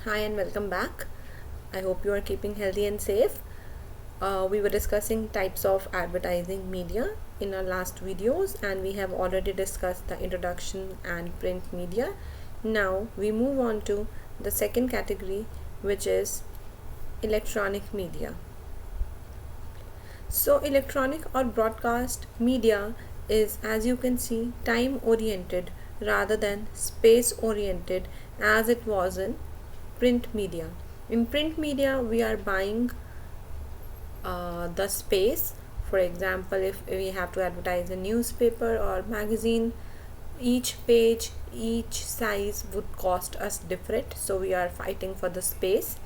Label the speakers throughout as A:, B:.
A: Hi and welcome back. I hope you are keeping healthy and safe. We were discussing types of advertising media in our last videos, and we have already discussed the introduction and print media. Now we move on to the second category, which is electronic media. So, electronic or broadcast media is, as you can see, time oriented rather than space oriented as it was in print media. In print media, we are buying the space. For example, if we have to advertise a newspaper or magazine, each page, each size would cost us different, so we are fighting for the space.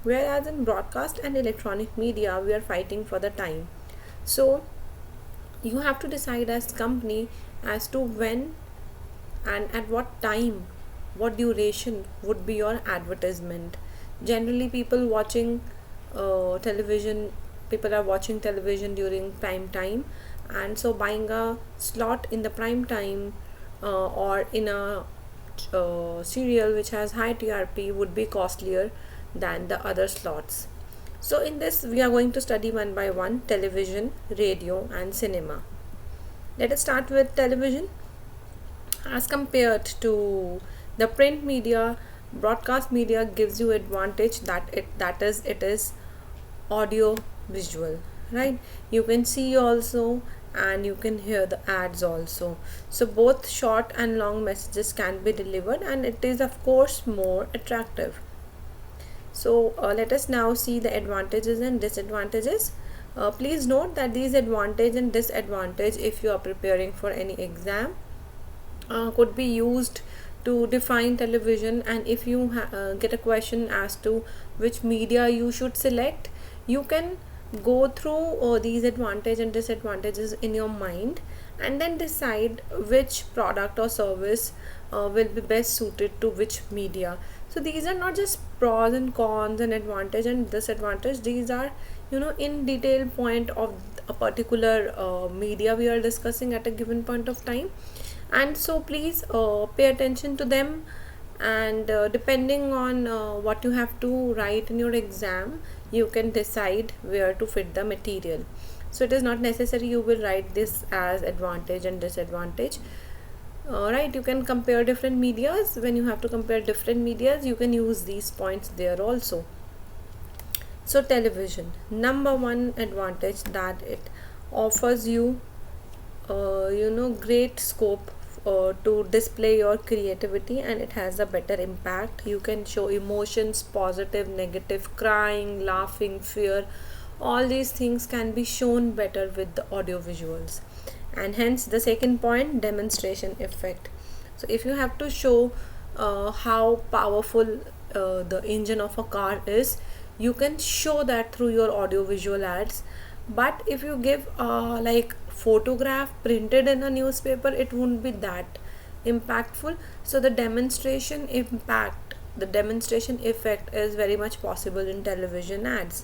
A: Whereas in broadcast and electronic media, we are fighting for the time. So you have to decide as company as to when and at what time, what duration would be your advertisement. Generally people are watching television during prime time, and so buying a slot in the prime time or in a serial which has high TRP would be costlier than the other slots. So in this we are going to study one by one television, radio and cinema. Let us start with television. As compared to the print media, broadcast media gives you advantage that it is audio visual, right? You can see also and you can hear the ads also. So both short and long messages can be delivered, and it is of course more attractive. So let us now see the advantages and disadvantages. Please note that these advantage and disadvantage, if you are preparing for any exam, could be used to define television. And if you get a question as to which media you should select, you can go through these advantages and disadvantages in your mind and then decide which product or service will be best suited to which media. So these are not just pros and cons and advantage and disadvantage. These are, in detail point of a particular media we are discussing at a given point of time. And so please pay attention to them, and depending on what you have to write in your exam, you can decide where to fit the material. So it is not necessary you will write this as advantage and disadvantage. Right, you can compare different medias. When you have to compare different medias, you can use these points there also. So television, number one advantage that it offers you great scope to display your creativity, and it has a better impact. You can show emotions, positive, negative, crying, laughing, fear. All these things can be shown better with the audio visuals. And hence the second point, demonstration effect. So if you have to show how powerful the engine of a car is, you can show that through your audio visual ads. But if you give like photograph printed in a newspaper, it won't be that impactful. So the demonstration effect is very much possible in television ads.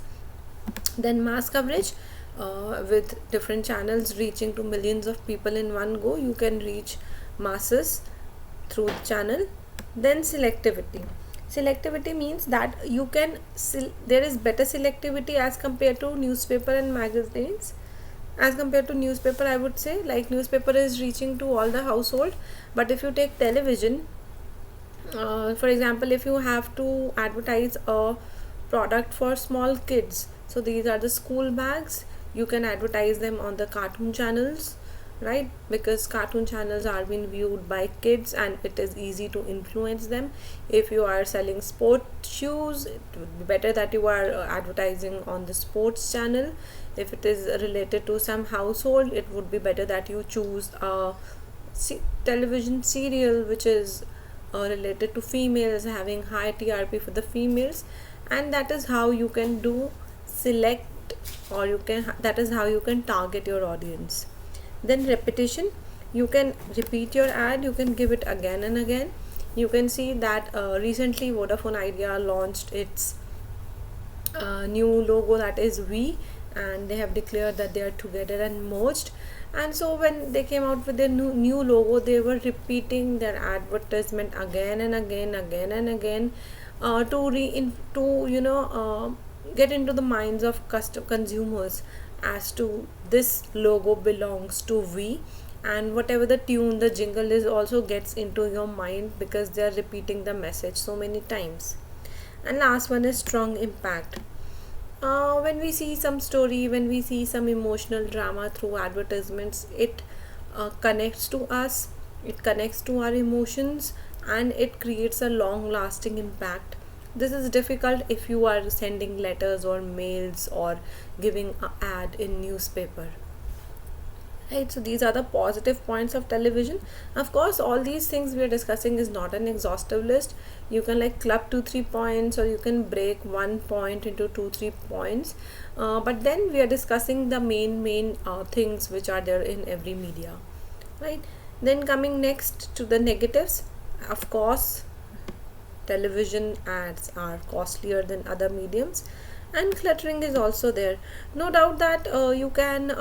A: Then mass coverage, with different channels reaching to millions of people in one go, you can reach masses through the channel. Then selectivity means that you can there is better selectivity as compared to newspaper and magazines. As compared to newspaper, I would say, like newspaper is reaching to all the household, but if you take television, for example, if you have to advertise a product for small kids, so these are the school bags, you can advertise them on the cartoon channels, right? Because cartoon channels are being viewed by kids and it is easy to influence them. If you are selling sport shoes, it would be better that you are advertising on the sports channel. If it is related to some household, it would be better that you choose a television serial which is related to females, having high TRP for the females. And that is how you can do select, or that is how you can target your audience. Then repetition, you can repeat your ad, you can give it again and again. You can see that recently Vodafone Idea launched its new logo, that is V, and they have declared that they are together and merged. And so when they came out with their new logo, they were repeating their advertisement again and again, to get into the minds of consumers as to this logo belongs to we, and whatever the tune, the jingle is, also gets into your mind because they are repeating the message so many times. And last one is strong impact. When we see some story, when we see some emotional drama through advertisements, it connects to us, it connects to our emotions, and it creates a long lasting impact. This is difficult if you are sending letters or mails or giving an ad in newspaper. Right, so these are the positive points of television. Of course, all these things we are discussing is not an exhaustive list. You can like club 2-3 points, or you can break one point into 2-3 points. But then we are discussing the main things which are there in every media. Right. Then coming next to the negatives, of course, television ads are costlier than other mediums, and cluttering is also there. No doubt that you can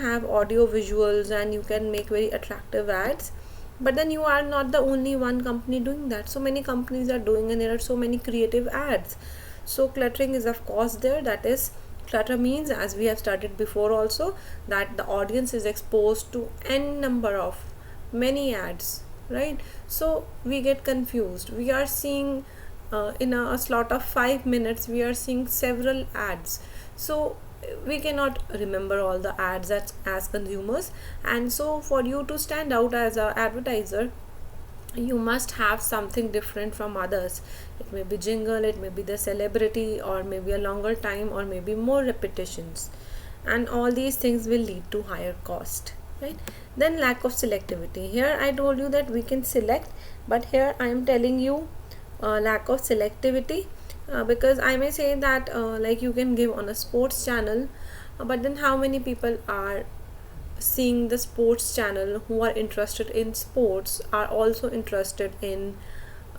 A: have audio visuals and you can make very attractive ads, but then you are not the only one company doing that. So many companies are doing, and there are so many creative ads. So cluttering is of course there. That is, clutter means, as we have started before also, that the audience is exposed to n number of many ads, right? So we get confused. We are seeing in a slot of 5 minutes we are seeing several ads, so we cannot remember all the ads as consumers. And so for you to stand out as an advertiser, you must have something different from others. It may be jingle, it may be the celebrity, or maybe a longer time, or maybe more repetitions, and all these things will lead to higher cost, right? Then lack of selectivity. Here I told you that we can select, but here I am telling you lack of selectivity, because I may say that like you can give on a sports channel, but then how many people are seeing the sports channel who are interested in sports, are also interested in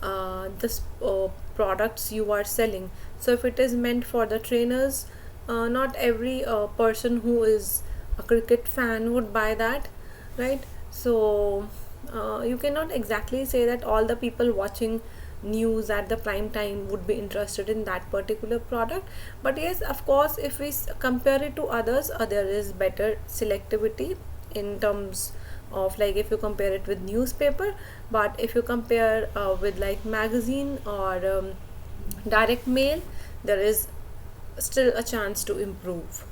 A: the products you are selling. So if it is meant for the trainers, not every person who is a cricket fan would buy that, right? So you cannot exactly say that all the people watching news at the prime time would be interested in that particular product. But yes, of course, if we compare it to others, there is better selectivity in terms of, like, if you compare it with newspaper. But if you compare with like magazine or direct mail, there is still a chance to improve.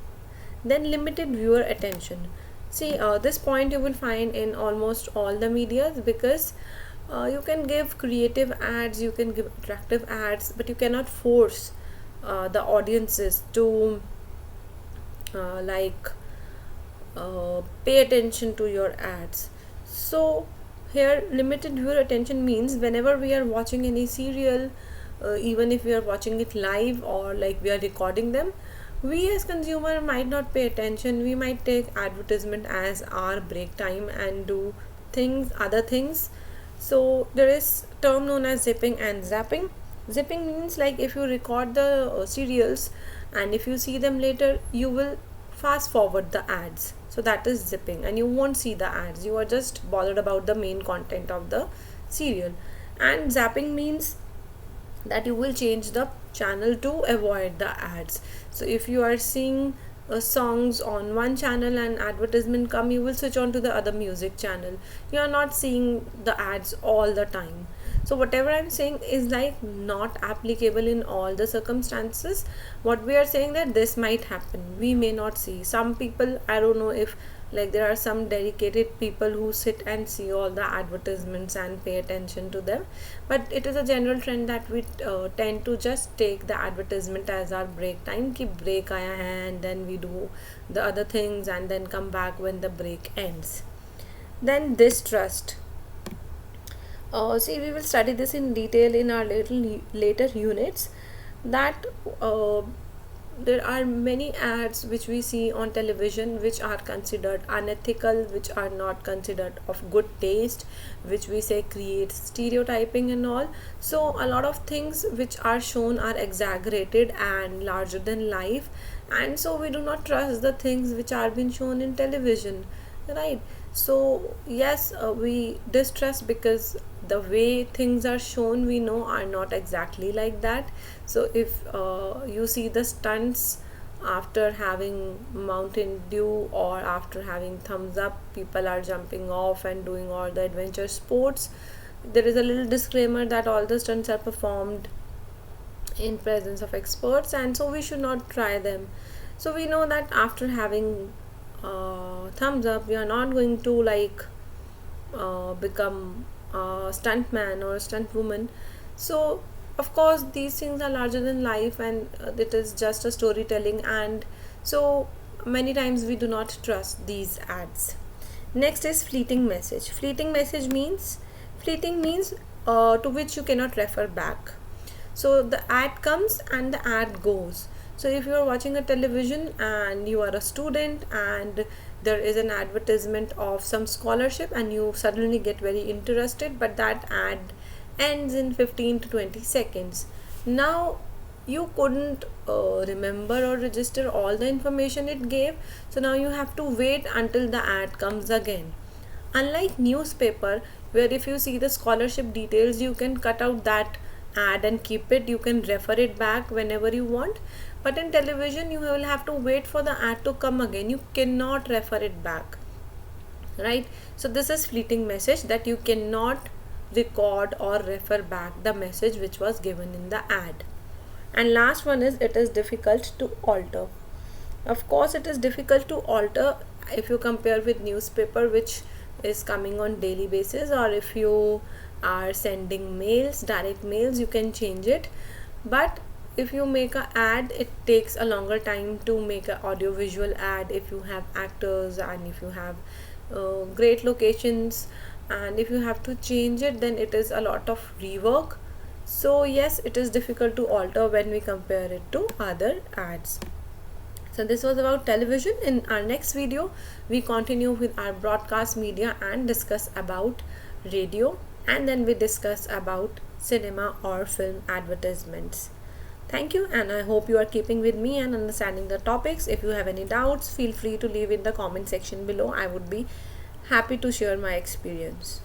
A: Then limited viewer attention. See, this point you will find in almost all the medias, because you can give creative ads, you can give attractive ads, but you cannot force the audiences to pay attention to your ads. So here limited viewer attention means whenever we are watching any serial, even if we are watching it live or like we are recording them, we as consumer might not pay attention. We might take advertisement as our break time and do other things. So there is term known as zipping and zapping. Zipping means, like, if you record the serials and if you see them later, you will fast forward the ads. So that is zipping, and you won't see the ads. You are just bothered about the main content of the serial. And zapping means that you will change the channel to avoid the ads. So if you are seeing songs on one channel and advertisement come, you will switch on to the other music channel. You are not seeing the ads all the time. So whatever I'm saying is like not applicable in all the circumstances. What we are saying, that this might happen, we may not see. Some people, I don't know if, like, there are some dedicated people who sit and see all the advertisements and pay attention to them, but it is a general trend that we tend to just take the advertisement as our break time. Ki break aaya hai, and then we do the other things and then come back when the break ends. Then distrust. See, we will study this in detail in our later units, that there are many ads which we see on television which are considered unethical, which are not considered of good taste, which we say creates stereotyping and all. So a lot of things which are shown are exaggerated and larger than life, and so we do not trust the things which are being shown in television, right? So yes, we distrust because the way things are shown we know are not exactly like that. So if you see the stunts after having Mountain Dew or after having thumbs up, people are jumping off and doing all the adventure sports, there is a little disclaimer that all the stunts are performed in presence of experts, and so we should not try them. So we know that after having thumbs up, we are not going to like become a stuntman or a stunt woman. So of course these things are larger than life, and it is just a storytelling, and so many times we do not trust these ads. Next is fleeting message. Fleeting means to which you cannot refer back. So the ad comes and the ad goes. So if you are watching a television and you are a student and there is an advertisement of some scholarship and you suddenly get very interested, but that ad ends in 15 to 20 seconds. Now you couldn't remember or register all the information it gave, so now you have to wait until the ad comes again. Unlike newspaper, where if you see the scholarship details, you can cut out that ad and keep it, you can refer it back whenever you want. But in television you will have to wait for the ad to come again, you cannot refer it back, right? So this is fleeting message, that you cannot record or refer back the message which was given in the ad. And last one is, it is difficult to alter. Of course it is difficult to alter if you compare with newspaper, which is coming on daily basis, or if you are sending mails, direct mails, you can change it. But if you make a ad, it takes a longer time to make a audio visual ad if you have actors and if you have great locations, and if you have to change it, then it is a lot of rework. So yes, it is difficult to alter when we compare it to other ads. So this was about television. In our next video we continue with our broadcast media and discuss about radio, and then we discuss about cinema or film advertisements. Thank you, and I hope you are keeping with me and understanding the topics. If you have any doubts, feel free to leave in the comment section below. I would be happy to share my experience.